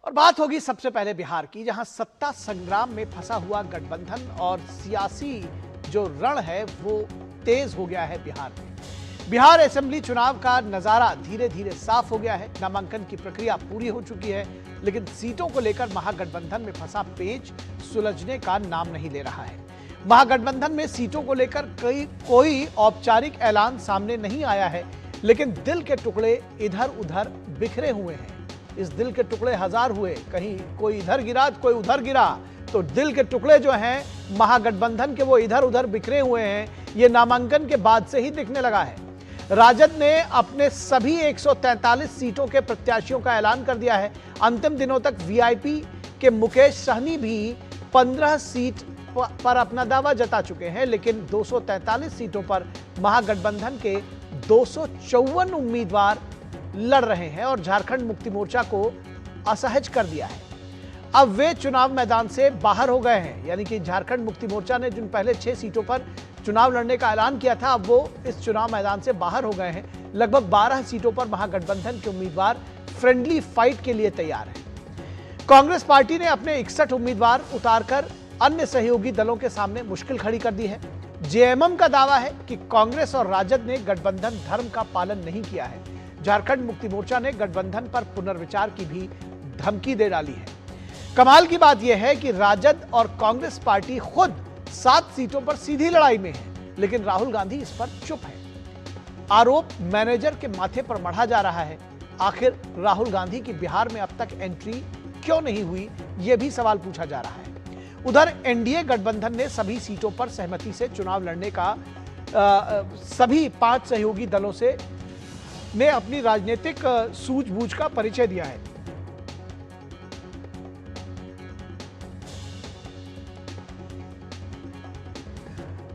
और बात होगी सबसे पहले बिहार की, जहां सत्ता संग्राम में फंसा हुआ गठबंधन और सियासी जो रण है वो तेज हो गया है बिहार में। बिहार असेंबली चुनाव का नजारा धीरे धीरे साफ हो गया है। नामांकन की प्रक्रिया पूरी हो चुकी है, लेकिन सीटों को लेकर महागठबंधन में फंसा पेंच सुलझने का नाम नहीं ले रहा है। महागठबंधन में सीटों को लेकर कोई औपचारिक ऐलान सामने नहीं आया है, लेकिन दिल के टुकड़े इधर उधर बिखरे हुए हैं। इस दिल के टुकड़े हजार हुए, कहीं कोई इधर गिरा कोई उधर गिरा, तो दिल के टुकड़े जो हैं महागठबंधन के वो इधर उधर बिखरे हुए हैं। ये नामांकन के बाद से ही दिखने लगा है। राजद ने अपने सभी 143 सीटों के प्रत्याशियों का ऐलान कर दिया है। अंतिम दिनों तक वीआईपी के मुकेश सहनी भी 15 सीट पर अपना दावा जता चुके हैं, लेकिन 243 सीटों पर महागठबंधन के 254 उम्मीदवार लड़ रहे हैं और झारखंड मुक्ति मोर्चा को असहज कर दिया है। अब वे चुनाव मैदान से बाहर हो गए हैं, यानी कि झारखंड मुक्ति मोर्चा ने जिन पहले 6 सीटों पर चुनाव लड़ने का ऐलान किया था, अब वो इस चुनाव मैदान से बाहर हो गए हैं। लगभग 12 सीटों पर महागठबंधन के उम्मीदवार फ्रेंडली फाइट के लिए तैयार हैं। कांग्रेस पार्टी ने अपने 61 उम्मीदवार उतारकर अन्य सहयोगी दलों के सामने मुश्किल खड़ी कर दी है। जेएमएम का दावा है कि कांग्रेस और राजद ने गठबंधन धर्म का पालन नहीं किया है। झारखंड मुक्ति मोर्चा ने गठबंधन पर पुनर्विचार की भी धमकी दे डाली है। कमाल की बात यह है कि राजद और कांग्रेस पार्टी खुद 7 सीटों पर सीधी लड़ाई में है, लेकिन राहुल गांधी इस पर चुप है। आरोप मैनेजर के माथे पर मढ़ा जा रहा है। आखिर राहुल गांधी की बिहार में अब तक एंट्री क्यों नहीं हुई, यह भी सवाल पूछा जा रहा है। उधर एनडीए गठबंधन ने सभी सीटों पर सहमति से चुनाव लड़ने का सभी 5 सहयोगी दलों से ने अपनी राजनीतिक सूझबूझ का परिचय दिया है।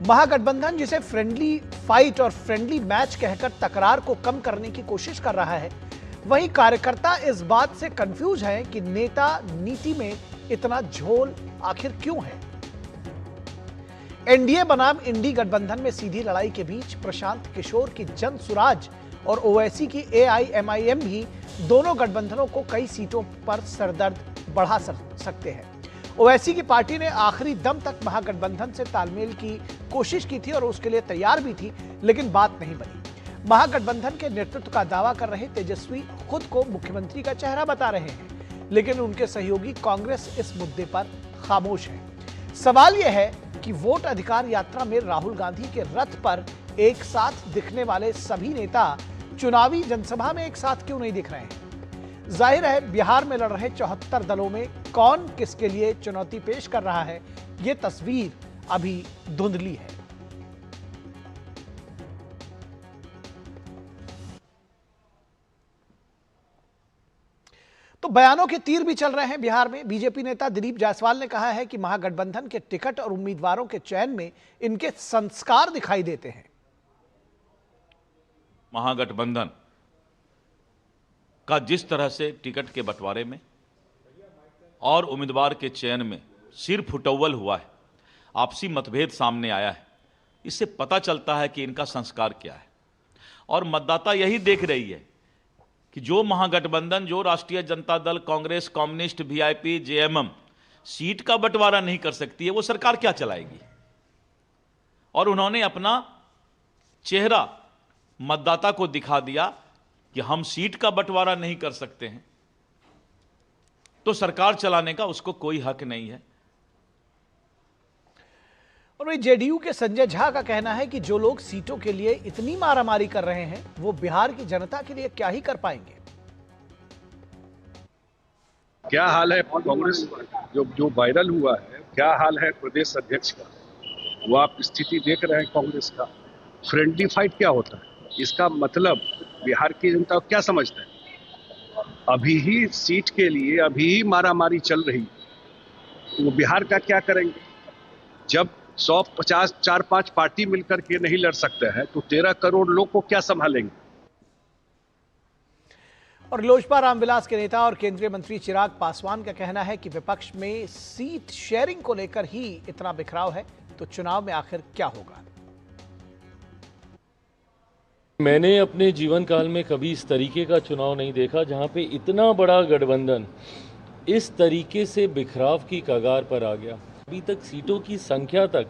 महागठबंधन जिसे फ्रेंडली फाइट और फ्रेंडली मैच कहकर तकरार को कम करने की कोशिश कर रहा है, वहीं कार्यकर्ता इस बात से कंफ्यूज हैं कि नेता नीति में इतना झोल आखिर क्यों है। एनडीए बनाम इंडी गठबंधन में सीधी लड़ाई के बीच प्रशांत किशोर की जन सुराज और ओवैसी की एआईएमआईएम भी दोनों गठबंधनों को कई सीटों पर सरदर्द बढ़ा सकते हैं। ओवैसी की पार्टी ने आखिरी दम तक महागठबंधन से तालमेल की कोशिश की थी और उसके लिए तैयार भी थी, लेकिन बात नहीं बनी। महागठबंधन के नेतृत्व का दावा कर रहे तेजस्वी खुद को मुख्यमंत्री का चेहरा बता रहे हैं, लेकिन उनके सहयोगी कांग्रेस इस मुद्दे पर खामोश है। सवाल यह है कि वोट अधिकार यात्रा में राहुल गांधी के रथ पर एक साथ दिखने वाले सभी नेता चुनावी जनसभा में एक साथ क्यों नहीं दिख रहे हैं। जाहिर है बिहार में लड़ रहे 74 दलों में कौन किसके लिए चुनौती पेश कर रहा है, यह तस्वीर अभी धुंधली है। तो बयानों के तीर भी चल रहे हैं बिहार में। बीजेपी नेता दिलीप जायसवाल ने कहा है कि महागठबंधन के टिकट और उम्मीदवारों के चयन में इनके संस्कार दिखाई देते हैं। महागठबंधन का जिस तरह से टिकट के बंटवारे में और उम्मीदवार के चयन में सिर फुटौल हुआ है, आपसी मतभेद सामने आया है, इससे पता चलता है कि इनका संस्कार क्या है। और मतदाता यही देख रही है कि जो महागठबंधन, जो राष्ट्रीय Janata Dal, Congress, communist, VIP, JMM seat का बंटवारा नहीं कर सकती है, वो सरकार क्या चलाएगी। और उन्होंने अपना चेहरा मतदाता को दिखा दिया कि हम सीट का बंटवारा नहीं कर सकते हैं, तो सरकार चलाने का उसको कोई हक नहीं है। और वही जेडीयू के संजय झा का कहना है कि जो लोग सीटों के लिए इतनी मारामारी कर रहे हैं, वो बिहार की जनता के लिए क्या ही कर पाएंगे। क्या हाल है कांग्रेस जो वायरल हुआ है, क्या हाल है प्रदेश अध्यक्ष का, वो आप स्थिति देख रहे हैं कांग्रेस का। फ्रेंडली फाइट क्या होता है, इसका मतलब बिहार की जनता क्या समझता है। अभी ही सीट के लिए अभी ही मारामारी चल रही, तो वो बिहार का क्या करेंगे। जब 150 4-5 पार्टी मिलकर के नहीं लड़ सकते हैं, तो 13 करोड़ लोग को क्या संभालेंगे। और लोजपा रामविलास के नेता और केंद्रीय मंत्री चिराग पासवान का कहना है कि विपक्ष में सीट शेयरिंग को लेकर ही इतना बिखराव है, तो चुनाव में आखिर क्या होगा। मैंने अपने जीवन काल में कभी इस तरीके का चुनाव नहीं देखा जहां पे इतना बड़ा गठबंधन इस तरीके से बिखराव की कगार पर आ गया। अभी तक सीटों की संख्या तक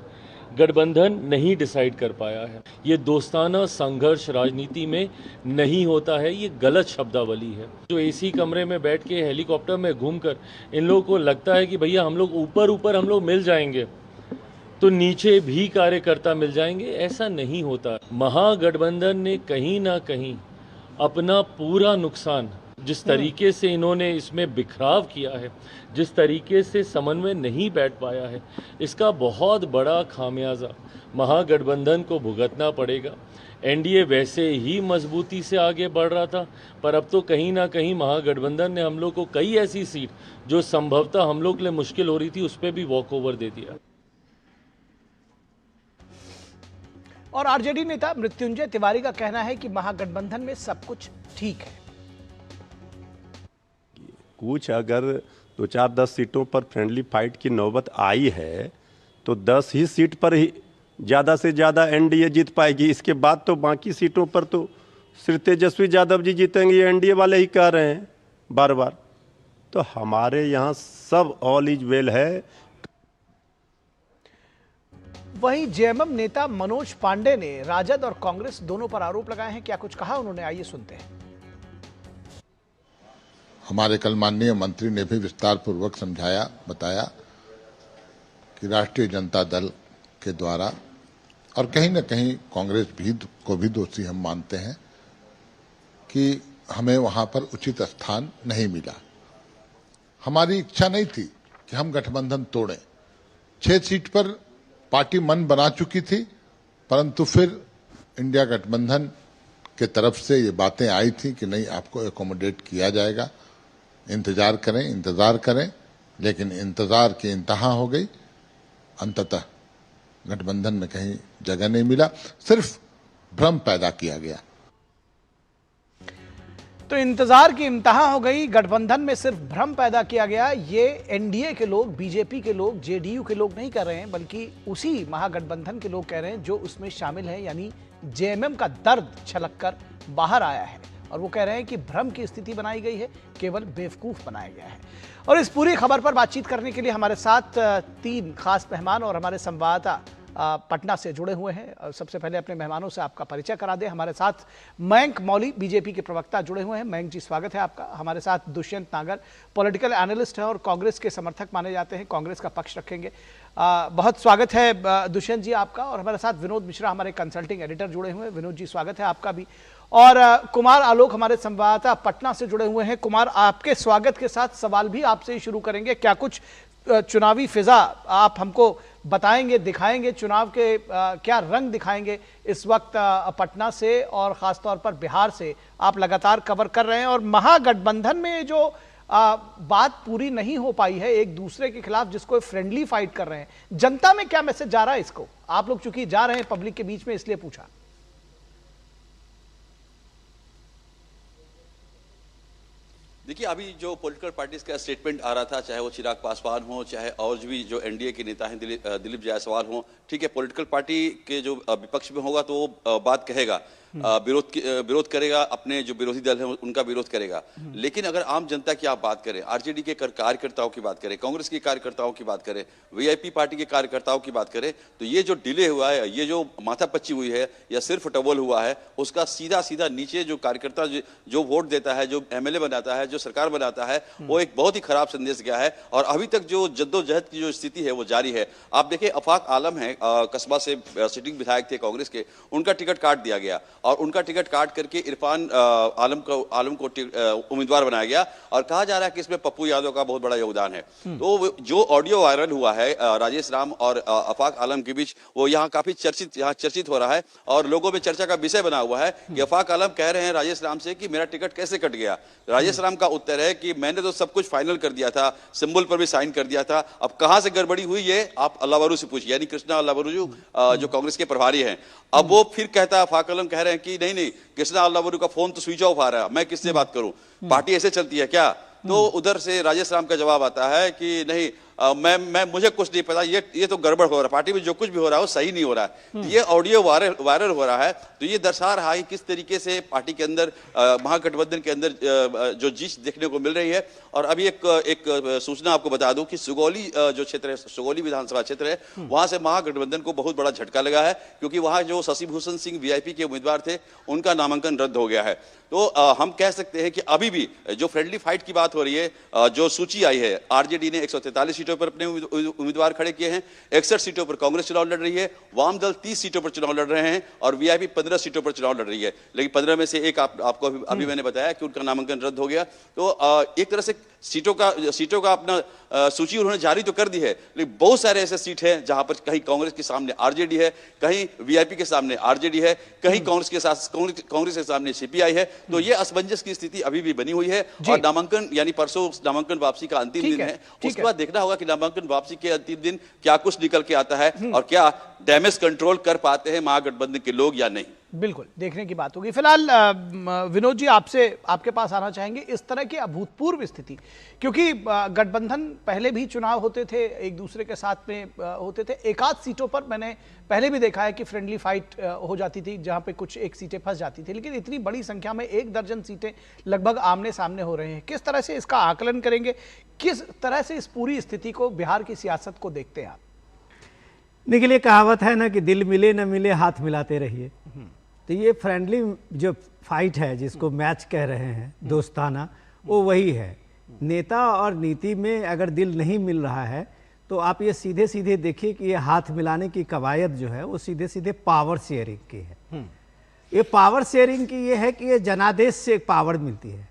गठबंधन नहीं डिसाइड कर पाया है। ये दोस्ताना संघर्ष राजनीति में नहीं होता है, ये गलत शब्दावली है। जो एसी कमरे में बैठ के हेलीकॉप्टर में घूमकर इन लोगों को लगता है कि भैया हम लोग ऊपर हम लोग मिल जाएंगे तो नीचे भी कार्यकर्ता मिल जाएंगे, ऐसा नहीं होता। महागठबंधन ने कहीं ना कहीं अपना पूरा नुकसान, जिस तरीके से इन्होंने इसमें बिखराव किया है, जिस तरीके से समन्वय नहीं बैठ पाया है, इसका बहुत बड़ा खामियाजा महागठबंधन को भुगतना पड़ेगा। एनडीए वैसे ही मजबूती से आगे बढ़ रहा था, पर अब तो कहीं ना कहीं महागठबंधन ने हम लोग को कई ऐसी सीट जो संभवतः हम लोग के लिए मुश्किल हो रही थी उस पर भी वॉक ओवर दे दिया। और आरजेडी नेता मृत्युंजय तिवारी का कहना है कि महागठबंधन में सब कुछ ठीक है। कुछ अगर 2-4-10 सीटों पर फ्रेंडली फाइट की नौबत आई है तो 10 ही सीट पर ही ज़्यादा से ज़्यादा एनडीए जीत पाएगी। इसके बाद तो बाकी सीटों पर तो श्री तेजस्वी यादव जी जीतेंगे, ये एनडीए वाले ही कह रहे हैं बार बार। तो हमारे यहाँ सब ऑल इज वेल है। वहीं जेएमएम नेता मनोज पांडे ने राजद और कांग्रेस दोनों पर आरोप लगाए हैं। क्या कुछ कहा उन्होंने, आइए सुनते हैं। हमारे कल माननीय मंत्री ने भी विस्तार पूर्वक समझाया, बताया कि राष्ट्रीय जनता दल के द्वारा और कहीं न कहीं कांग्रेस भी को भी दोषी हम मानते हैं कि हमें वहां पर उचित स्थान नहीं मिला। हमारी इच्छा नहीं थी कि हम गठबंधन तोड़ें। 6 सीट पर पार्टी मन बना चुकी थी, परंतु फिर इंडिया गठबंधन के तरफ से ये बातें आई थी कि नहीं, आपको एकोमोडेट किया जाएगा, इंतजार करें, लेकिन इंतजार की इंतहा हो गई। अंततः गठबंधन में कहीं जगह नहीं मिला, सिर्फ भ्रम पैदा किया गया। तो इंतजार की इंतहा हो गई, गठबंधन में सिर्फ भ्रम पैदा किया गया। ये एनडीए के लोग, बीजेपी के लोग, जेडीयू के लोग नहीं कर रहे हैं, बल्कि उसी महागठबंधन के लोग कह रहे हैं जो उसमें शामिल हैं, यानी जेएमएम का दर्द छलककर बाहर आया है। और वो कह रहे हैं कि भ्रम की स्थिति बनाई गई है, केवल बेवकूफ बनाया गया है। और इस पूरी खबर पर बातचीत करने के लिए हमारे साथ 3 खास मेहमान और हमारे संवाददाता पटना से जुड़े हुए हैं। सबसे पहले अपने मेहमानों से आपका परिचय करा दें। हमारे साथ मयंक मौली, बीजेपी के प्रवक्ता, जुड़े हुए हैं। मयंक जी, स्वागत है आपका। हमारे साथ दुष्यंत नागर, पॉलिटिकल एनालिस्ट हैं और कांग्रेस के समर्थक माने जाते हैं, कांग्रेस का पक्ष रखेंगे। बहुत स्वागत है दुष्यंत जी आपका। और हमारे साथ विनोद मिश्रा, हमारे कंसल्टिंग एडिटर, जुड़े हुए हैं। विनोद जी, स्वागत है आपका भी। और कुमार आलोक, हमारे संवाददाता पटना से जुड़े हुए हैं। कुमार, आपके स्वागत के साथ सवाल भी आपसे ही शुरू करेंगे। क्या कुछ चुनावी फिजा आप हमको बताएंगे, दिखाएंगे, चुनाव के क्या रंग दिखाएंगे इस वक्त पटना से और खासतौर पर बिहार से आप लगातार कवर कर रहे हैं। और महागठबंधन में जो बात पूरी नहीं हो पाई है एक दूसरे के खिलाफ, जिसको फ्रेंडली फाइट कर रहे हैं, जनता में क्या मैसेज जा रहा है इसको? आप लोग चूंकि जा रहे हैं पब्लिक के बीच में, इसलिए पूछा। देखिए, अभी जो पॉलिटिकल पार्टीज का स्टेटमेंट आ रहा था, चाहे वो चिराग पासवान हो, चाहे और भी जो एनडीए के नेता हैं दिलीप जायसवाल हो, ठीक है, पॉलिटिकल पार्टी के जो विपक्ष में होगा तो वो बात कहेगा, विरोध करेगा, अपने जो विरोधी दल है उनका विरोध करेगा। लेकिन अगर आम जनता की आप बात करें, आरजेडी के कार्यकर्ताओं की बात करें, कांग्रेस के कार्यकर्ताओं की बात करें, वीआईपी पार्टी के कार्यकर्ताओं की बात करें, तो ये जो डिले हुआ है, ये जो माथापच्ची हुई है या सिर्फ टवल हुआ है, उसका सीधा सीधा नीचे जो कार्यकर्ता जो वोट देता है, जो एमएलए बनाता है, जो सरकार बनाता है, वो एक बहुत ही खराब संदेश गया है। और अभी तक जो जद्दोजहद की जो स्थिति है वो जारी है। आप देखिए, अफाक आलम है, कस्बा से सिटिंग विधायक थे कांग्रेस के, उनका टिकट काट दिया गया और उनका टिकट काट करके इरफान आलम को उम्मीदवार बनाया गया और कहा जा रहा है कि इसमें पप्पू यादव का बहुत बड़ा योगदान है। तो जो ऑडियो वायरल हुआ है राजेश राम और अफाक आलम के बीच, वो यहाँ काफी चर्चित हो रहा है और लोगों में चर्चा का विषय बना हुआ है कि अफाक आलम कह रहे हैं राजेश राम से कि मेरा टिकट कैसे कट गया। राजेश राम का उत्तर है कि मैंने तो सब कुछ फाइनल कर दिया था, सिंबल पर भी साइन कर दिया था, अब कहां से गड़बड़ी हुई ये आप अल्लावरू से पूछिए, यानी कृष्णा अल्लावरू जो कांग्रेस के प्रभारी हैं। अब वो फिर कहता, अफाक आलम कह रहे हैं कि नहीं, कृष्णा अल्लावरू का फोन तो स्विच ऑफ आ रहा है, मैं किससे बात करूं, पार्टी ऐसे चलती है क्या? तो उधर से राजेश राम का जवाब आता है कि नहीं, मैं मुझे कुछ नहीं पता, ये तो गड़बड़ हो रहा है, पार्टी में जो कुछ भी हो रहा है वो सही नहीं हो रहा है। ये ऑडियो वायरल हो रहा है, तो ये दर्शा रहा है किस तरीके से पार्टी के अंदर, महागठबंधन के अंदर जो जीत देखने को मिल रही है। और अभी एक सूचना आपको बता दूं कि सुगौली जो क्षेत्र है, सुगौली विधानसभा क्षेत्र है, वहां से महागठबंधन को बहुत बड़ा झटका लगा है, क्योंकि वहां जो शशि भूषण सिंह वीआईपी के उम्मीदवार थे, उनका नामांकन रद्द हो गया है। तो हम कह सकते हैं कि अभी भी जो फ्रेंडली फाइट की बात हो रही है, जो सूची आई है, आरजेडी ने 143 सीटों पर अपने उम्मीदवार खड़े किए हैं, 61 सीटों पर कांग्रेस चुनाव लड़ रही है, वाम दल 30 सीटों पर चुनाव लड़ रहे हैं और वीआईपी 15 सीटों पर चुनाव लड़ रही है। लेकिन 15 में से एक आपको अभी मैंने बताया कि उनका नामांकन रद्द हो गया। तो एक तरह से सीटों का अपना सूची उन्होंने जारी तो कर दी है, लेकिन बहुत सारे ऐसे सीट हैं जहां पर कहीं कांग्रेस के सामने आरजेडी है, कहीं वीआईपी के सामने आरजेडी है, कहीं कांग्रेस के सामने सीपीआई है। तो ये असमंजस की स्थिति अभी भी बनी हुई है। और नामांकन यानी परसों नामांकन वापसी का अंतिम दिन है, उसके बाद देखना होगा कि नामांकन वापसी के अंतिम दिन क्या कुछ निकल के आता है और क्या डैमेज कंट्रोल कर पाते हैं महागठबंधन के लोग या नहीं। बिल्कुल देखने की बात होगी। फिलहाल विनोद जी आपके पास आना चाहेंगे इस तरह की अभूतपूर्व स्थिति, क्योंकि गठबंधन पहले भी चुनाव होते थे एक दूसरे के साथ में होते थे, एकाध सीटों पर मैंने पहले भी देखा है कि फ्रेंडली फाइट हो जाती थी जहां पे कुछ एक सीटें फंस जाती थी, लेकिन इतनी बड़ी संख्या में 1 दर्जन सीटें लगभग आमने सामने हो रहे हैं। किस तरह से इसका आकलन करेंगे, किस तरह से इस पूरी स्थिति को, बिहार की सियासत को देखते हैं आप? देखिए, लिए कहावत है ना कि दिल मिले न मिले हाथ मिलाते रहिए। तो ये फ्रेंडली जो फाइट है, जिसको मैच कह रहे हैं, दोस्ताना, वो वही है। नेता और नीति में अगर दिल नहीं मिल रहा है तो आप ये सीधे सीधे देखिए कि ये हाथ मिलाने की कवायद जो है वो सीधे सीधे पावर शेयरिंग की है। ये पावर शेयरिंग की ये है कि ये जनादेश से पावर मिलती है,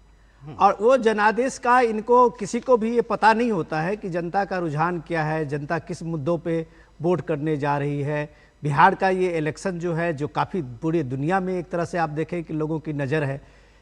और वो जनादेश का इनको किसी को भी ये पता नहीं होता है कि जनता का रुझान क्या है, जनता किस मुद्दों पे वोट करने जा रही है। बिहार का ये इलेक्शन जो है, जो काफ़ी पूरी दुनिया में एक तरह से आप देखें कि लोगों की नज़र है,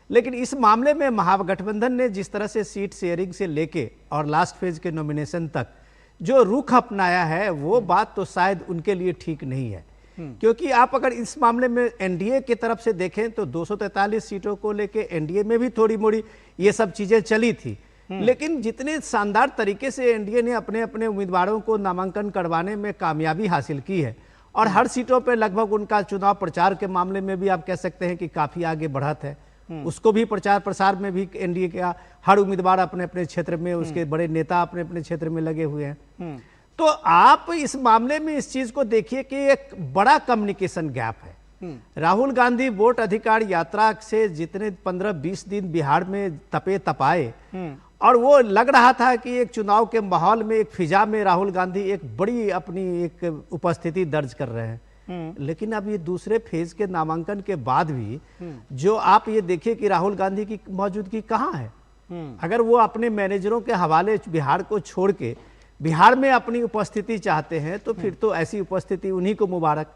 लेकिन इस मामले में महागठबंधन ने जिस तरह से सीट शेयरिंग से लेके और लास्ट फेज के नॉमिनेशन तक जो रुख अपनाया है, वो बात तो शायद उनके लिए ठीक नहीं है। क्योंकि आप अगर इस मामले में एनडीए की तरफ से देखें तो 243 सीटों को लेके एनडीए में भी थोड़ी मोड़ी ये सब चीज़ें चली थी, लेकिन जितने शानदार तरीके से एनडीए ने अपने अपने उम्मीदवारों को नामांकन करवाने में कामयाबी हासिल की है, और हर सीटों पर लगभग उनका चुनाव प्रचार के मामले में भी आप कह सकते हैं कि काफ़ी आगे बढ़त है। उसको भी प्रचार प्रसार में भी एनडीए का हर उम्मीदवार अपने अपने क्षेत्र में, उसके बड़े नेता अपने अपने क्षेत्र में लगे हुए हैं। तो आप इस मामले में इस चीज को देखिए कि एक बड़ा कम्युनिकेशन गैप है। राहुल गांधी वोट अधिकार यात्रा से जितने 15-20 दिन बिहार में तपाए, और वो लग रहा था कि एक चुनाव के माहौल में, एक फिजा में राहुल गांधी एक बड़ी अपनी एक उपस्थिति दर्ज कर रहे हैं। लेकिन अब ये दूसरे फेज के नामांकन के बाद भी जो आप ये देखिए कि राहुल गांधी की मौजूदगी कहाँ है। अगर वो अपने मैनेजरों के हवाले बिहार को छोड़ के बिहार में अपनी उपस्थिति चाहते हैं तो फिर तो ऐसी उपस्थिति उन्हीं को मुबारक।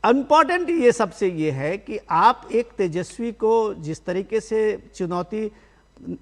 इम्पॉर्टेंट ये सबसे ये है कि आप एक तेजस्वी को जिस तरीके से चुनौती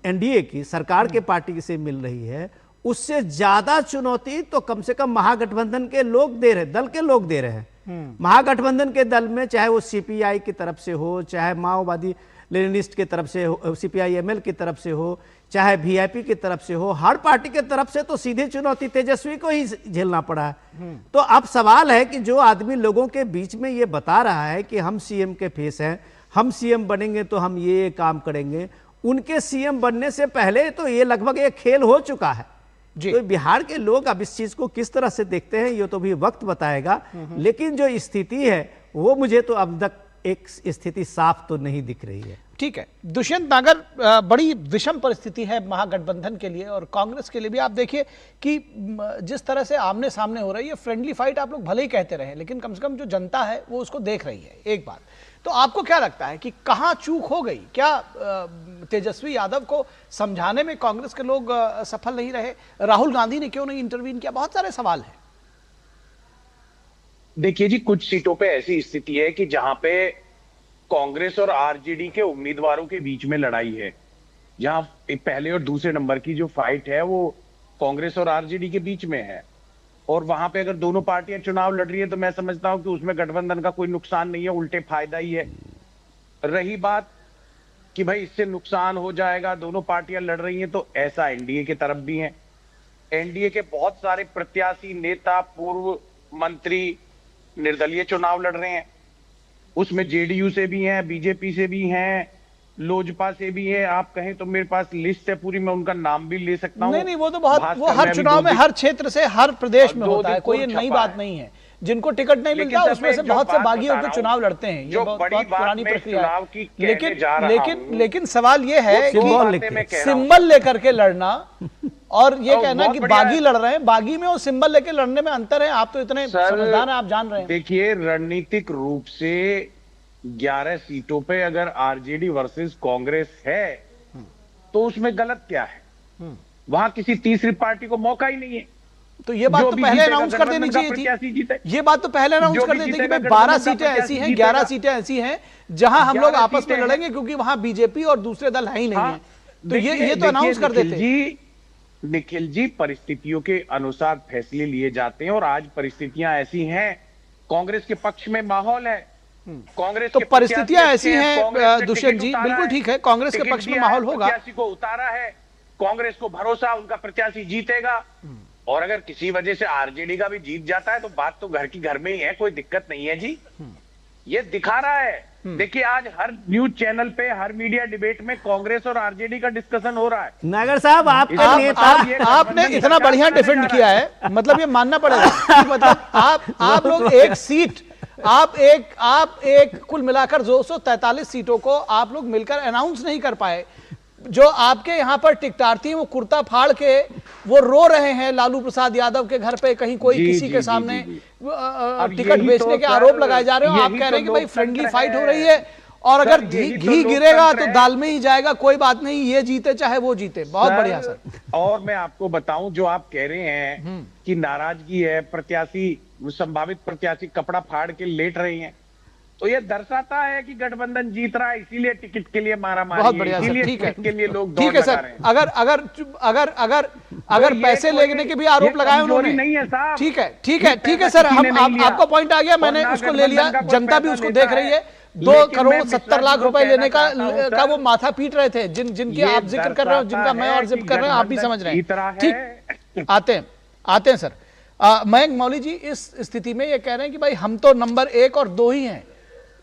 एनडीए की सरकार के पार्टी से मिल रही है, उससे ज्यादा चुनौती तो कम से कम महागठबंधन के लोग दे रहे, दल के लोग दे रहे हैं। महागठबंधन के दल में चाहे वो सीपीआई की तरफ से हो, चाहे माओवादी लेनिनिस्ट की तरफ से हो, सीपीआई एमएल की तरफ से हो, चाहे वीआईपी की तरफ से हो, हर पार्टी की तरफ से तो सीधे चुनौती तेजस्वी को ही झेलना पड़ा है। तो अब सवाल है कि जो आदमी लोगों के बीच में ये बता रहा है कि हम सीएम के फेस हैं, हम सीएम बनेंगे तो हम ये काम करेंगे, उनके सीएम बनने से पहले तो ये लगभग एक खेल हो चुका है। तो बिहार के लोग अब इस चीज को किस तरह से देखते हैं ये तो भी वक्त बताएगा, लेकिन जो स्थिति है वो मुझे तो अब तक एक स्थिति साफ तो नहीं दिख रही है। ठीक है दुष्यंत नागर, बड़ी विषम परिस्थिति है महागठबंधन के लिए और कांग्रेस के लिए भी। आप देखिए कि जिस तरह से आमने सामने हो रही है, फ्रेंडली फाइट आप लोग भले ही कहते रहे, लेकिन कम से कम जो जनता है वो उसको देख रही है। एक बात तो आपको क्या लगता है कि कहां चूक हो गई? क्या तेजस्वी यादव को समझाने में कांग्रेस के लोग सफल नहीं रहे? राहुल गांधी ने क्यों नहीं इंटरवीन किया? बहुत सारे सवाल हैं। देखिए जी, कुछ सीटों पे ऐसी स्थिति है कि जहां पे कांग्रेस और आरजेडी के उम्मीदवारों के बीच में लड़ाई है, जहां पहले और दूसरे नंबर की जो फाइट है वो कांग्रेस और आरजेडी के बीच में है, और वहां पे अगर दोनों पार्टियां चुनाव लड़ रही है तो मैं समझता हूं कि उसमें गठबंधन का कोई नुकसान नहीं है, उल्टे फायदा ही है। रही बात कि भाई इससे नुकसान हो जाएगा, दोनों पार्टियां लड़ रही हैं, तो ऐसा एनडीए की तरफ भी है। एनडीए के बहुत सारे प्रत्याशी, नेता, पूर्व मंत्री निर्दलीय चुनाव लड़ रहे हैं। उसमें जेडीयू से भी हैं, बीजेपी से भी हैं, लोजपा से भी है। आप कहें तो मेरे पास लिस्ट है पूरी, मैं उनका नाम भी ले सकता हूं। नहीं, वो तो बहुत, वो हर चुनाव में, हर क्षेत्र से, हर प्रदेश में होता है, कोई नई बात नहीं है। जिनको टिकट नहीं मिलता उसमें से बहुत से बागी होकर चुनाव लड़ते हैं, ये बहुत पुरानी प्रक्रिया है। लेकिन सवाल ये है कि सिंबल लेकर के लड़ना और ये कहना कि बागी लड़ रहे हैं, बागी में और सिंबल लेकर लड़ने में अंतर है। आप तो इतने समझदार हैं, आप जान रहे हैं। देखिए, रणनीतिक रूप से 11 सीटों पे अगर आरजेडी वर्सेस कांग्रेस है तो उसमें गलत क्या है? वहां किसी तीसरी पार्टी को मौका ही नहीं है। तो ये बात तो पहले अनाउंस कर देनी चाहिए थी। ये बात तो पहले अनाउंस कर देनी थी कि भाई 12 सीटें ऐसी हैं, 11 सीटें ऐसी हैं जहां हम लोग आपस में लड़ेंगे, क्योंकि वहां बीजेपी और दूसरे दल है ही नहीं है। तो ये तो अनाउंस कर देते। निखिल जी, परिस्थितियों के अनुसार फैसले लिए जाते हैं और आज परिस्थितियां ऐसी हैं, कांग्रेस के पक्ष में माहौल है। कांग्रेस तो परिस्थितियां ऐसी हैं दुष्यंत जी, बिल्कुल ठीक है, कांग्रेस के पक्ष में माहौल होगा। प्रत्याशी को उतारा है, कांग्रेस को भरोसा उनका प्रत्याशी जीतेगा। और अगर किसी वजह से आरजेडी का भी जीत जाता है तो बात तो घर की घर में ही है, कोई दिक्कत नहीं है जी। ये दिखा रहा है। देखिए, आज हर न्यूज चैनल पे, हर मीडिया डिबेट में कांग्रेस और आरजेडी का डिस्कशन हो रहा है। नागर साहब, आपने इतना बढ़िया डिफेंड किया है, मतलब ये मानना पड़ेगा। मतलब आप लोग एक सीट, आप एक कुल मिलाकर 243 सीटों को आप लोग मिलकर अनाउंस नहीं कर पाए। जो आपके यहाँ पर टिकटार्थी वो कुर्ता फाड़ के वो रो रहे हैं लालू प्रसाद यादव के घर पे, कहीं कोई किसी के सामने टिकट बेचने के आरोप लगाए जा रहे हो। आप कह रहे हैं कि भाई फ्रेंडली फाइट हो रही है और अगर घी गिरेगा तो दाल में ही जाएगा, कोई बात नहीं, ये जीते चाहे वो जीते। बहुत बढ़िया सर। और मैं आपको बताऊं, जो आप कह रहे हैं कि नाराजगी है, प्रत्याशी, संभावित प्रत्याशी कपड़ा फाड़ के लेट रहे हैं, तो ये दर्शाता है कि गठबंधन जीत रहा है, इसीलिए टिकट के लिए मारामारी। बहुत बढ़िया सर, ठीक है, के लिए लोग ठीक है सर। अगर पैसे लेने के भी आरोप लगाए उन्होंने, नहीं है साहब। ठीक है सर, हम आपका पॉइंट आ गया, मैंने उसको ले लिया, जनता भी उसको देख रही है। 2 करोड़ 70 लाख रुपए लेने का वो माथा पीट रहे थे, जिनकी आप जिक्र कर रहे हो, जिनका मैं और जिक्र कर रहे हैं, आप भी समझ रहे हैं। ठीक, आते हैं सर। मयंक मौली जी, इस स्थिति में ये कह रहे हैं कि भाई हम तो नंबर 1 और 2 ही हैं,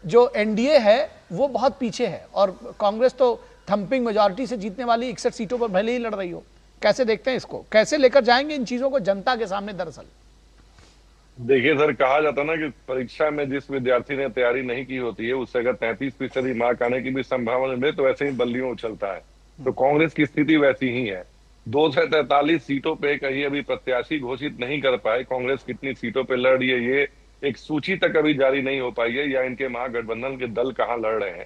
जो एनडीए है वो बहुत पीछे है और कांग्रेस तो थंपिंग मेजॉरिटी से जीतने वाली 61 सीटों पर भले ही लड़ रही हो। कैसे देखते हैं इसको, कैसे लेकर जाएंगे इन चीजों को जनता के सामने? दरअसल देखिए सर, कहा जाता ना कि परीक्षा में जिस विद्यार्थी ने तैयारी नहीं की होती है उससे अगर 33% मार्क आने की भी संभावना मिले तो ऐसे ही बल्लियों उछलता है। तो कांग्रेस की स्थिति वैसी ही है। 243 सीटों पे कहीं अभी प्रत्याशी घोषित नहीं कर पाए। कांग्रेस कितनी सीटों पे लड़ रही है ये एक सूची तक अभी जारी नहीं हो पाई है, या इनके महागठबंधन के दल कहां लड़ रहे हैं।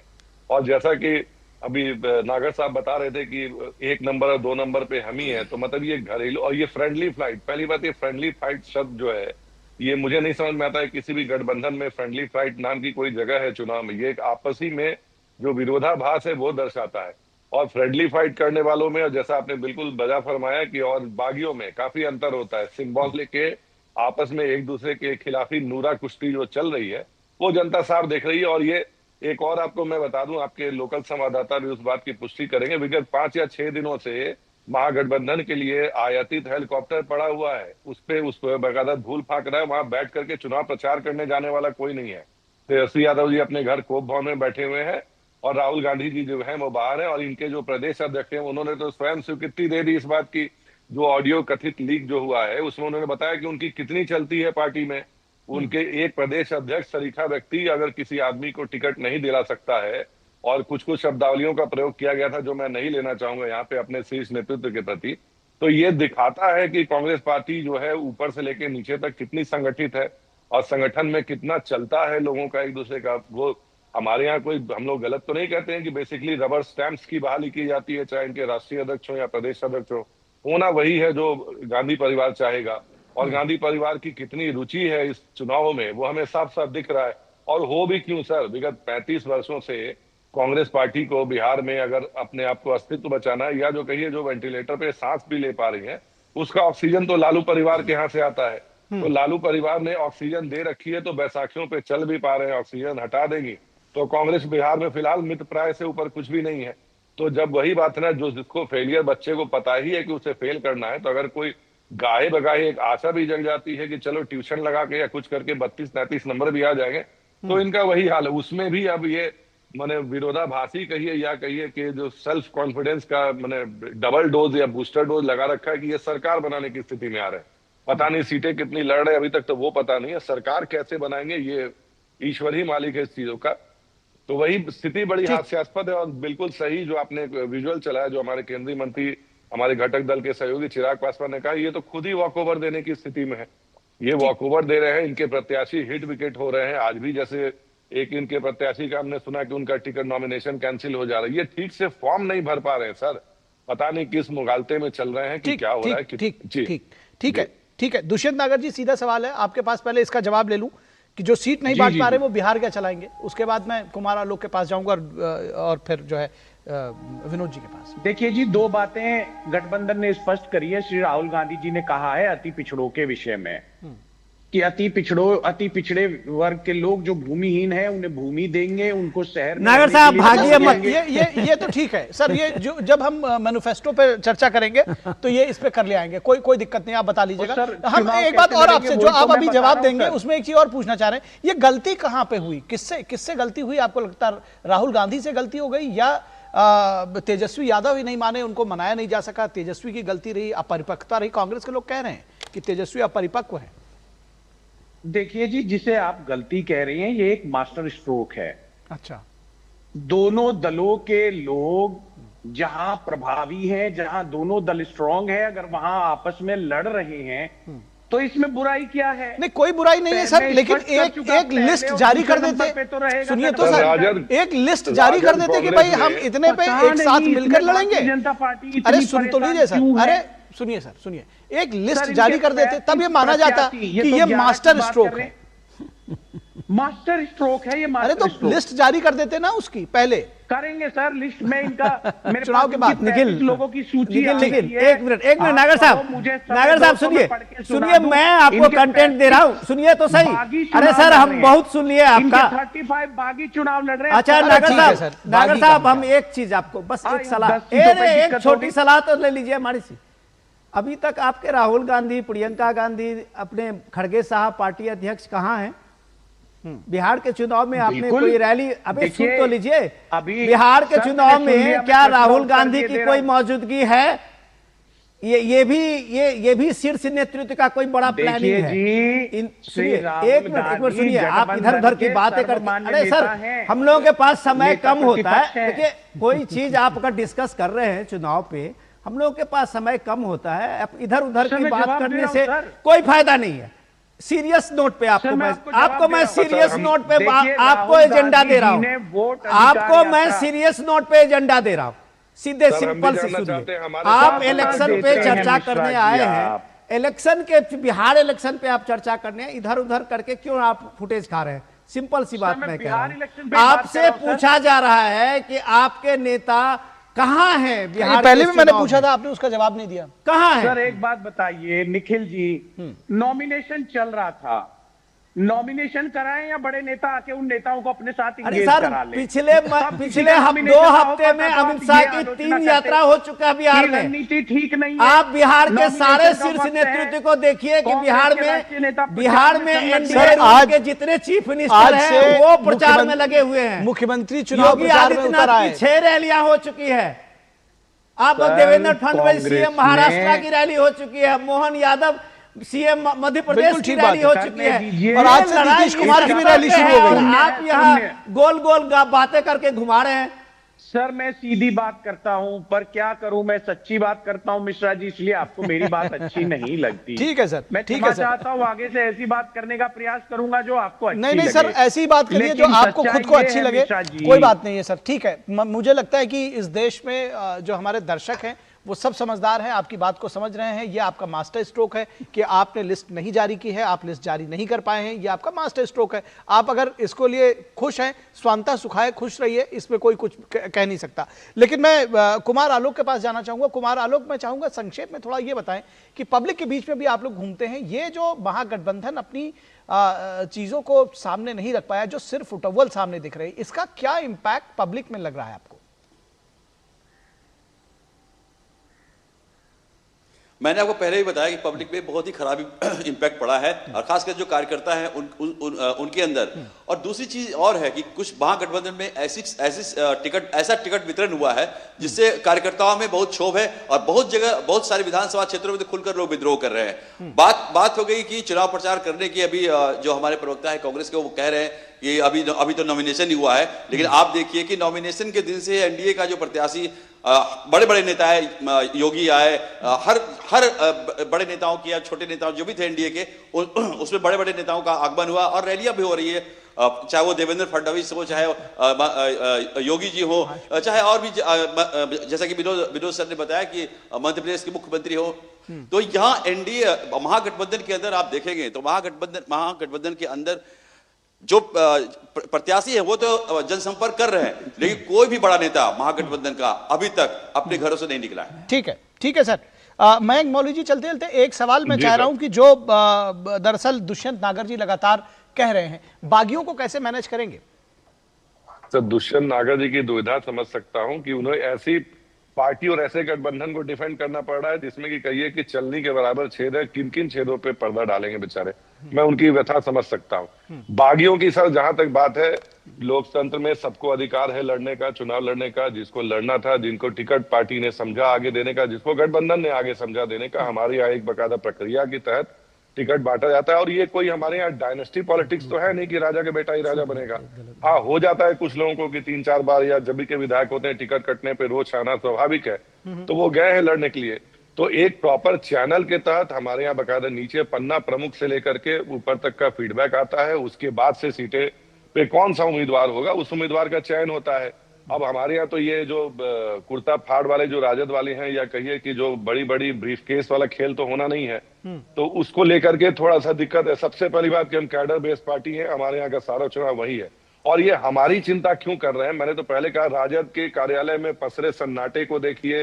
और जैसा कि अभी नागर साहब बता रहे थे कि 1 नंबर और 2 नंबर पे हम ही है, तो मतलब ये घरेलू और ये फ्रेंडली फाइट, पहली बात ये फ्रेंडली फाइट शब्द जो है ये मुझे नहीं समझ में आता है किसी भी गठबंधन में फ्रेंडली फाइट नाम की कोई जगह है चुनाव में। ये एक आपसी में जो विरोधाभास है वो दर्शाता है। और फ्रेंडली फाइट करने वालों में, और जैसा आपने बिल्कुल बजा फरमाया कि और बागियों में काफी अंतर होता है। सिंबल लेके आपस में एक दूसरे के खिलाफी नूरा कुश्ती जो चल रही है वो जनता साफ देख रही है। और ये एक और आपको मैं बता दूं, आपके लोकल संवाददाता भी उस बात की पुष्टि करेंगे, विगत 5 या 6 दिनों से महागठबंधन के लिए आयातित हेलीकॉप्टर पड़ा हुआ है, उस पर बकायदा धूल फाक रहा है। वहां बैठ करके चुनाव प्रचार करने जाने वाला कोई नहीं है। तेजस्वी यादव जी अपने घर कोप भवन में बैठे हुए हैं और राहुल गांधी जी जो है वो बाहर है। और इनके जो प्रदेश अध्यक्ष हैं उन्होंने तो स्वयं स्वीकृति दे दी इस बात की। जो ऑडियो कथित लीक जो हुआ है उसमें उन्होंने बताया कि उनकी कितनी चलती है पार्टी में। उनके एक प्रदेश अध्यक्ष सरीखा व्यक्ति अगर किसी आदमी को टिकट नहीं दिला सकता है, और कुछ शब्दावलियों का प्रयोग किया गया था जो मैं नहीं लेना चाहूंगा यहाँ पे अपने शीर्ष नेतृत्व के प्रति, तो ये दिखाता है कि कांग्रेस पार्टी जो है ऊपर से लेकर नीचे तक कितनी संगठित है और संगठन में कितना चलता है लोगों का एक दूसरे का। वो हमारे यहाँ कोई, हम लोग गलत तो नहीं कहते हैं कि बेसिकली रबर स्टैंप्स की बहाली की जाती है, चाहे इनके राष्ट्रीय अध्यक्ष हो या प्रदेश अध्यक्ष हो, होना वही है जो गांधी परिवार चाहेगा। और गांधी परिवार की कितनी रुचि है इस चुनाव में वो हमें साफ साफ दिख रहा है। और हो भी क्यों सर, विगत 35 वर्षों से कांग्रेस पार्टी को बिहार में अगर अपने आप को अस्तित्व बचाना है, या जो कहिए जो वेंटिलेटर पे सांस भी ले पा रही है, उसका ऑक्सीजन तो लालू परिवार के यहाँ से आता है। तो लालू परिवार ने ऑक्सीजन दे रखी है, तो बैसाखियों पे चल भी पा रहे हैं। ऑक्सीजन हटा देंगी तो कांग्रेस बिहार में फिलहाल मित्र प्राय से ऊपर कुछ भी नहीं है। तो जब वही बात है ना, जो जिसको फेलियर बच्चे को पता ही है कि उसे फेल करना है, तो अगर कोई गाहे बगाहे एक आशा भी जग जाती है कि चलो ट्यूशन लगा के या कुछ करके 32-33 नंबर भी आ जाएंगे। तो इनका वही हाल है। उसमें भी अब ये माने विरोधाभासी कहिए या कहिए कि जो सेल्फ कॉन्फिडेंस का माने डबल डोज या बूस्टर डोज लगा रखा है कि ये सरकार बनाने की स्थिति में आ रहे हैं। पता नहीं सीटें कितनी लड़ रहे हैं, अभी तक तो वो पता नहीं है। सरकार कैसे बनाएंगे ये ईश्वर ही मालिक है इस चीजों का। तो वही स्थिति बड़ी हास्यास्पद है। और बिल्कुल सही जो आपने विजुअल चलाया, जो हमारे केंद्रीय मंत्री हमारे घटक दल के सहयोगी चिराग पासवान ने कहा, ये तो खुद ही वॉकओवर देने की स्थिति में है। ये वॉकओवर दे रहे हैं, इनके प्रत्याशी हिट विकेट हो रहे हैं। आज भी जैसे एक इनके प्रत्याशी का हमने सुना कि उनका टिकट नॉमिनेशन कैंसिल हो जा रहा है। ये ठीक से फॉर्म नहीं भर पा रहे हैं सर। पता नहीं किस मुगालते में चल रहे हैं कि क्या हो रहा है। ठीक है दुष्यंत नागर जी, सीधा सवाल है आपके पास, पहले इसका जवाब ले लूं कि जो सीट नहीं बांट पा रहे वो बिहार क्या चलाएंगे, उसके बाद मैं कुमार आलोक के पास जाऊंगा और फिर जो है विनोद जी के पास। देखिए जी, दो बातें गठबंधन ने स्पष्ट करी है। श्री राहुल गांधी जी ने कहा है अति पिछड़ों के विषय में कि अति पिछड़े वर्ग के लोग जो भूमिहीन है उन्हें भूमि देंगे, उनको शहर नागर साहब भागिए मत। ये तो ठीक है सर, ये जो जब हम मैनिफेस्टो पे चर्चा करेंगे तो ये इस पे कर ले आएंगे, कोई दिक्कत नहीं, आप बता लीजिएगा। हम एक बात और आपसे, जो आप अभी जवाब देंगे उसमें एक चीज और पूछना चाह रहे हैं, ये गलती कहां पे हुई, किससे गलती हुई? आपको लगता है राहुल गांधी से गलती हो गई या तेजस्वी यादव ही नहीं माने, उनको मनाया नहीं जा सका, तेजस्वी की गलती रही, अपरिपक्वता रही? कांग्रेस के लोग कह रहे हैं कि तेजस्वी अपरिपक्व है। देखिए जी, जिसे आप गलती कह रही हैं ये एक मास्टर स्ट्रोक है। अच्छा, दोनों दलों के लोग जहां प्रभावी हैं, जहां दोनों दल स्ट्रांग है, अगर वहां आपस में लड़ रहे हैं तो इसमें बुराई क्या है? नहीं, कोई बुराई नहीं है सर, लेकिन एक लिस्ट जारी कर देते। सुनिए तो सर, एक लिस्ट जारी कर देते कि भाई हम इतने पे एक साथ मिलकर लड़ेंगे। जनता पार्टी, अरे सुन तो लीजिए सर, अरे सुनिए सर, सुनिए, एक लिस्ट जारी कर देते तब ये माना जाता कि ये मास्टर स्ट्रोक है। मास्टर स्ट्रोक है ये। अरे तो लिस्ट जारी कर देते ना उसकी, पहले करेंगे सर लिस्ट में इनका। मेरे चुनाव के बाद निखिल लोगों की सूची निखिल एक मिनट नागर साहब सुनिए, मैं आपको कंटेंट दे रहा हूँ, सुनिए तो सही। अरे सर हम बहुत सुन लिए आपका। 35 बागी चुनाव लड़ रहे हैं। अच्छा नागर साहब हम एक चीज आपको बस एक सलाह, एक छोटी सलाह तो ले लीजिए हमारी सी। अभी तक आपके राहुल गांधी, प्रियंका गांधी, अपने खड़गे साहब पार्टी अध्यक्ष कहाँ हैं? बिहार के चुनाव में आपने कोई रैली, अभी सुन तो लीजिए, बिहार के चुनाव में क्या राहुल गांधी की कोई मौजूदगी है? ये भी शीर्ष नेतृत्व का कोई बड़ा प्लानिंग है? सुनिए एक मिनट सुनिए, आप इधर उधर की बातें करते। अरे सर हम लोगों के पास समय कम होता है। देखिए कोई चीज आप अगर डिस्कस कर रहे हैं चुनाव पे, हम लोगों के पास समय कम होता है, इधर उधर की बात करने से कोई फायदा नहीं है। सीरियस नोट पे आपको मैं सीरियस नोट पे आपको एजेंडा दे रहा हूं, आपको मैं सीरियस नोट पे एजेंडा दे रहा हूं। सीधे सिंपल से सुनिए, आप इलेक्शन पे चर्चा करने आए हैं, इलेक्शन के बिहार इलेक्शन पे आप चर्चा करने, इधर उधर करके क्यों आप फुटेज खा रहे हैं? सिंपल सी बात मैं कह रहा हूं, आपसे पूछा जा रहा है कि आपके नेता कहां है बिहार? पहले भी मैंने पूछा था, आपने उसका जवाब नहीं दिया। कहां है सर? एक बात बताइए निखिल जी, नॉमिनेशन चल रहा था, नॉमिनेशन कराएं या बड़े नेता आके उन नेताओं को अपने साथ इंगेज करा लें? पिछले 2 हफ्ते में अमित शाह की 3 यात्रा हो चुका है बिहार में। रणनीति ठीक नहीं है। आप बिहार के सारे शीर्ष नेतृत्व को देखिए कि बिहार में एनडीए के जितने चीफ मिनिस्टर हैं वो प्रचार में लगे हुए हैं। मुख्यमंत्री चुनाव प्रचार में उतर आए, 6 रैलियां हो चुकी है। आप देवेंद्र फडणवीस सीएम महाराष्ट्र की रैली हो चुकी है, मोहन यादव सीएम मध्य प्रदेश की रैली हो चुकी है, और आज से नीतीश कुमार की भी रैली शुरू हो गई। आप यहाँ गोल गोल बातें करके घुमा रहे हैं। सर मैं सीधी बात करता हूं, पर क्या करूं, मैं सच्ची बात करता हूं मिश्रा जी, इसलिए आपको मेरी बात अच्छी नहीं लगती। ठीक है सर, मैं ठीक है चाहता हूं, आगे से ऐसी बात करने का प्रयास करूंगा जो आपको अच्छी नहीं सर, ऐसी बात करिए जो आपको खुद को अच्छी लगे, कोई बात नहीं है सर, ठीक है। मुझे लगता है कि इस देश में जो हमारे दर्शक हैं वो सब समझदार हैं, आपकी बात को समझ रहे हैं। ये आपका मास्टर स्ट्रोक है कि आपने लिस्ट नहीं जारी की है, आप लिस्ट जारी नहीं कर पाए हैं, ये आपका मास्टर स्ट्रोक है। आप अगर इसको लिए खुश हैं, स्वांता सुखाए, खुश रहिए, इसमें कोई कुछ कह नहीं सकता। लेकिन मैं कुमार आलोक के पास जाना चाहूंगा। कुमार आलोक, मैं चाहूंगा संक्षेप में थोड़ा ये बताएं कि पब्लिक के बीच में भी आप लोग घूमते हैं, ये जो महागठबंधन अपनी चीजों को सामने नहीं रख पाया, जो सिर्फ फुटअव्वल सामने दिख रहे हैं, इसका क्या इंपैक्ट पब्लिक में लग रहा है आपको? मैंने आपको पहले ही बताया कि पब्लिक में बहुत ही खराब इम्पैक्ट पड़ा है और खासकर जो कार्यकर्ता हैं उनके अंदर। और दूसरी चीज और है कि कुछ महागठबंधन में ऐसा टिकट वितरण हुआ है जिससे कार्यकर्ताओं में बहुत क्षोभ है और बहुत जगह बहुत सारे विधानसभा क्षेत्रों में तो खुलकर लोग विद्रोह कर रहे हैं। बात हो गई कि चुनाव प्रचार करने की, अभी जो हमारे प्रवक्ता है कांग्रेस के वो कह रहे हैं कि अभी तो नॉमिनेशन ही हुआ है, लेकिन आप देखिए कि नॉमिनेशन के दिन से एनडीए का जो प्रत्याशी बड़े बड़े नेता है, योगी आए, हर बड़े नेताओं की या छोटे नेताओं जो भी थे एनडीए के, उसमें बड़े बड़े नेताओं का आगमन हुआ और रैलियां भी हो रही है, चाहे वो देवेंद्र फडणवीस हो, चाहे योगी जी हो, चाहे और भी, जैसा कि विनोद सर ने बताया कि मध्य प्रदेश के मुख्यमंत्री हो। तो यहाँ एनडीए महागठबंधन के अंदर आप देखेंगे तो महागठबंधन के अंदर जो प्रत्याशी है वो तो जनसंपर्क कर रहे हैं, लेकिन कोई भी बड़ा नेता महागठबंधन का अभी तक अपने घरों से नहीं निकला है। ठीक है सर। मयंक मौलवी जी, चलते चलते एक सवाल मैं चाह रहा हूं कि जो दरअसल दुष्यंत नागर जी लगातार कह रहे हैं, बागियों को कैसे मैनेज करेंगे? सर, दुष्यंत नागर जी की दुविधा समझ सकता हूं कि उन्हें ऐसी पार्टी और ऐसे गठबंधन को डिफेंड करना पड़ रहा है जिसमें कि कहिए कि चलनी के बराबर छेद है, किन किन छेदों पे पर्दा डालेंगे बेचारे। मैं उनकी व्यथा समझ सकता हूँ। बागियों की सर जहां तक बात है, लोकतंत्र में सबको अधिकार है लड़ने का, चुनाव लड़ने का, जिसको लड़ना था, जिनको टिकट पार्टी ने समझा आगे देने का, जिसको गठबंधन ने आगे समझा देने का, हमारे यहाँ एक बकायदा प्रक्रिया के तहत टिकट बांटा जाता है। और ये कोई हमारे यहाँ डायनेस्टी पॉलिटिक्स तो है नहीं कि राजा के बेटा ही राजा बनेगा। हाँ, हो जाता है कुछ लोगों को कि 3-4 बार या जब भी के विधायक होते हैं टिकट कटने पे रोज आना स्वाभाविक है, तो वो गए हैं लड़ने के लिए। तो एक प्रॉपर चैनल के तहत हमारे यहाँ बकायदा नीचे पन्ना प्रमुख से लेकर के ऊपर तक का फीडबैक आता है, उसके बाद से सीटें पे कौन सा उम्मीदवार होगा उस उम्मीदवार का चयन होता है। अब हमारे यहाँ तो ये जो कुर्ता फाड़ वाले जो राजद वाले हैं, या कहिए कि जो बड़ी बड़ी ब्रीफकेस वाला खेल तो होना नहीं है, तो उसको लेकर के थोड़ा सा दिक्कत है। सबसे पहली बात कि हम कैडर बेस्ड पार्टी है, हमारे यहाँ का सारा चुनाव वही है। और ये हमारी चिंता क्यों कर रहे हैं, मैंने तो पहले कहा, राजद के कार्यालय में पसरे सन्नाटे को देखिए,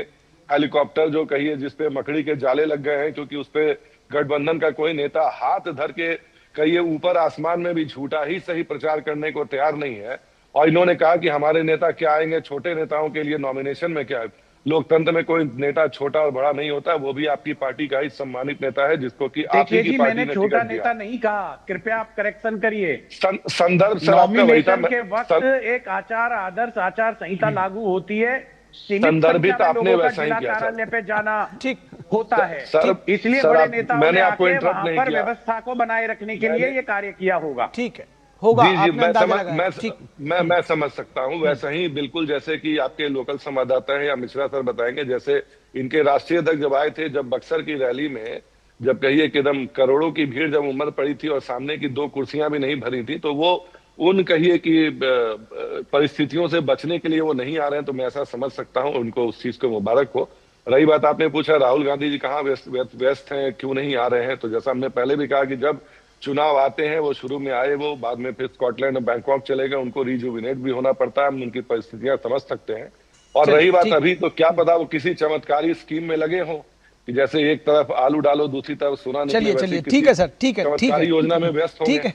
हेलीकॉप्टर जो कहिए जिसपे मकड़ी के जाले लग गए हैं, क्योंकि उसपे गठबंधन का कोई नेता हाथ धर के कहिए ऊपर आसमान में भी झूठा ही सही प्रचार करने को तैयार नहीं है। और इन्होंने कहा कि हमारे नेता क्या आएंगे, छोटे नेताओं के लिए नॉमिनेशन में क्या है। लोकतंत्र में कोई नेता छोटा और बड़ा नहीं होता, वो भी आपकी पार्टी का ही सम्मानित नेता है, जिसको कि आप ही की पार्टी ने छोटा नेता नहीं कहा, कृपया आप करेक्शन करिए। संदर्भ नॉमिनेशन के वक्त एक आदर्श आचार संहिता लागू होती है, संदर्भित आपने वैसा ही किया, कार्यालय पे जाना ठीक होता है, इसलिए बड़े नेताओं ने आके वहां पर व्यवस्था को बनाए रखने के लिए ये कार्य किया होगा। ठीक है, होगा। जी, मैं समझ सकता हूँ। वैसा ही बिल्कुल जैसे कि आपके लोकल संवाददाता हैं या मिश्रा सर बताएंगे, जैसे इनके राष्ट्रीय अध्यक्ष जब आए थे, जब बक्सर की रैली में जब कहिए कि एकदम करोड़ों की भीड़ जब उमड़ पड़ी थी और सामने की 2 कुर्सियां भी नहीं भरी थी, तो वो उन कहिए कि परिस्थितियों से बचने के लिए वो नहीं आ रहे हैं, तो मैं ऐसा समझ सकता हूँ, उनको उस चीज को मुबारक हो। रही बात आपने पूछा राहुल गांधी जी कहाँ व्यस्त हैं, क्यों नहीं आ रहे हैं, तो जैसा हमने पहले भी कहा कि जब चुनाव आते हैं, वो शुरू में आए, वो बाद में फिर स्कॉटलैंड और बैंकॉक चले गए, उनको रिजुविनेट भी होना पड़ता है, हम उनकी परिस्थितियां समझ सकते हैं। और रही बात अभी, तो क्या पता वो किसी चमत्कारी स्कीम में लगे हों कि जैसे एक तरफ आलू डालो दूसरी तरफ सोना निकले। चलिए ठीक है सर, ठीक है, योजना में व्यस्त ठीक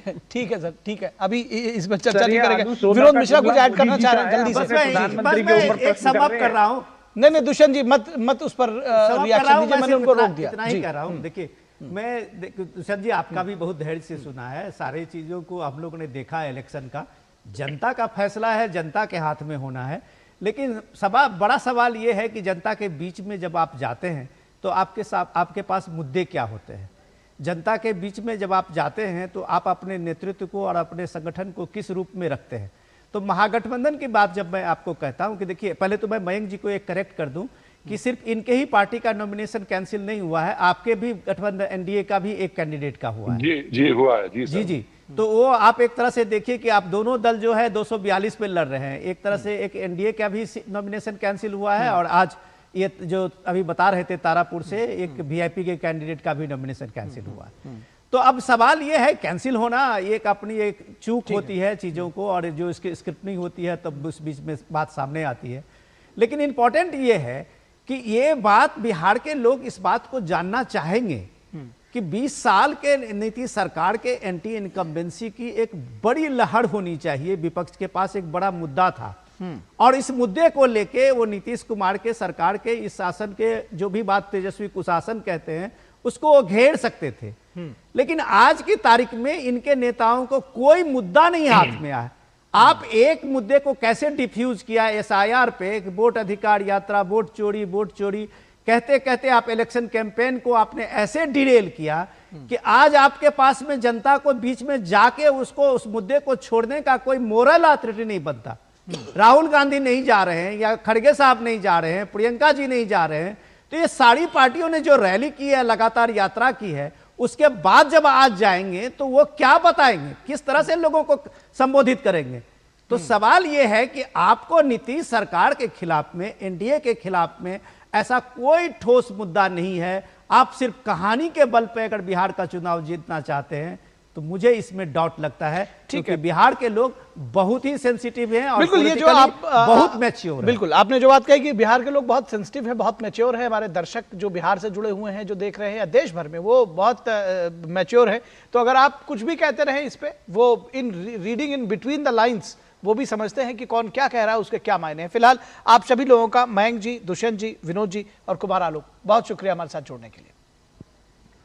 है सर, ठीक है, अभी इस पर चर्चा नहीं करेंगे। विनोद मिश्रा कुछ ऐड करना चाह रहे हैं जल्दी से? प्रधानमंत्री के ऊपर एक समाप्त कर रहा हूँ। नहीं दुष्यंत जी मत उस पर रिएक्शन दीजिए, मैंने उनको रोक दिया। इतना ही कह रहा हूँ। देखिए, मैं दुष्यंत जी आपका भी बहुत धैर्य से सुना है, सारी चीजों को हम लोग ने देखा है। इलेक्शन का जनता का फैसला है, जनता के हाथ में होना है, लेकिन बड़ा सवाल ये है कि जनता के बीच में जब आप जाते हैं तो आपके पास मुद्दे क्या होते हैं। जनता के बीच में जब आप जाते हैं तो आप अपने नेतृत्व को और अपने संगठन को किस रूप में रखते हैं। तो महागठबंधन की बात जब मैं आपको कहता हूं कि देखिए, पहले तो मैं मयंक जी को एक करेक्ट कर दूं कि सिर्फ इनके ही पार्टी का नॉमिनेशन कैंसिल नहीं हुआ है, आपके भी गठबंधन एनडीए का भी एक कैंडिडेट का हुआ है। जी हुआ है। जी। तो वो आप एक तरह से देखिए कि आप दोनों दल जो है 242 पे लड़ रहे हैं। एक तरह से एक एनडीए का भी नॉमिनेशन कैंसिल हुआ है, और आज ये जो अभी बता रहे थे तारापुर से एक वीआईपी के कैंडिडेट का भी नॉमिनेशन कैंसिल हुआ है। तो अब सवाल ये है, कैंसिल होना एक अपनी एक चूक होती है चीज़ों को, और जो इसकी स्क्रिप्टनिंग होती है तब उस बीच में बात सामने आती है। लेकिन इंपॉर्टेंट ये है कि ये बात बिहार के लोग इस बात को जानना चाहेंगे कि 20 साल के नीतीश सरकार के एंटी इनकम्बेंसी की एक बड़ी लहर होनी चाहिए। विपक्ष के पास एक बड़ा मुद्दा था और इस मुद्दे को लेके वो नीतीश कुमार के सरकार के इस शासन के जो भी बात तेजस्वी कुशासन कहते हैं उसको वो घेर सकते थे। लेकिन आज की तारीख में इनके नेताओं को कोई मुद्दा नहीं हाथ में आया। आप एक मुद्दे को कैसे डिफ्यूज किया एसआईआर पे, वोट अधिकार यात्रा, वोट चोरी कहते कहते आप इलेक्शन कैंपेन को आपने ऐसे डिरेल किया कि आज आपके पास में जनता को बीच में जाके उसको उस मुद्दे को छोड़ने का कोई मोरल अथॉरिटी नहीं बनता। राहुल गांधी नहीं जा रहे हैं या खड़गे साहब नहीं जा रहे हैं, प्रियंका जी नहीं जा रहे हैं, तो ये सारी पार्टियों ने जो रैली की है, लगातार यात्रा की है, उसके बाद जब आज जाएंगे तो वो क्या बताएंगे, किस तरह से लोगों को संबोधित करेंगे। तो सवाल ये है कि आपको नीतीश सरकार के खिलाफ में, एनडीए के खिलाफ में ऐसा कोई ठोस मुद्दा नहीं है। आप सिर्फ कहानी के बल पे अगर बिहार का चुनाव जीतना चाहते हैं तो मुझे इसमें डाउट लगता है, क्योंकि बिहार के लोग बहुत ही सेंसिटिव हैं और बिल्कुल ये जो आप बहुत मैच्योर हैं। बिल्कुल आपने जो बात कही कि बिहार के लोग बहुत सेंसिटिव हैं, बहुत मैच्योर हैं, हमारे दर्शक जो बिहार से जुड़े हुए हैं, जो देख रहे हैं या देश भर में, वो बहुत मैच्योर है। तो अगर आप कुछ भी कहते रहे इस पे, वो इन reading in between the lines वो भी समझते हैं कि कौन क्या कह रहा है, उसके क्या मायने हैं। फिलहाल आप सभी लोगों का, मयंक जी, दुष्यंत जी, विनोद जी और कुमार आलोक, बहुत शुक्रिया हमारे साथ जुड़ने के लिए।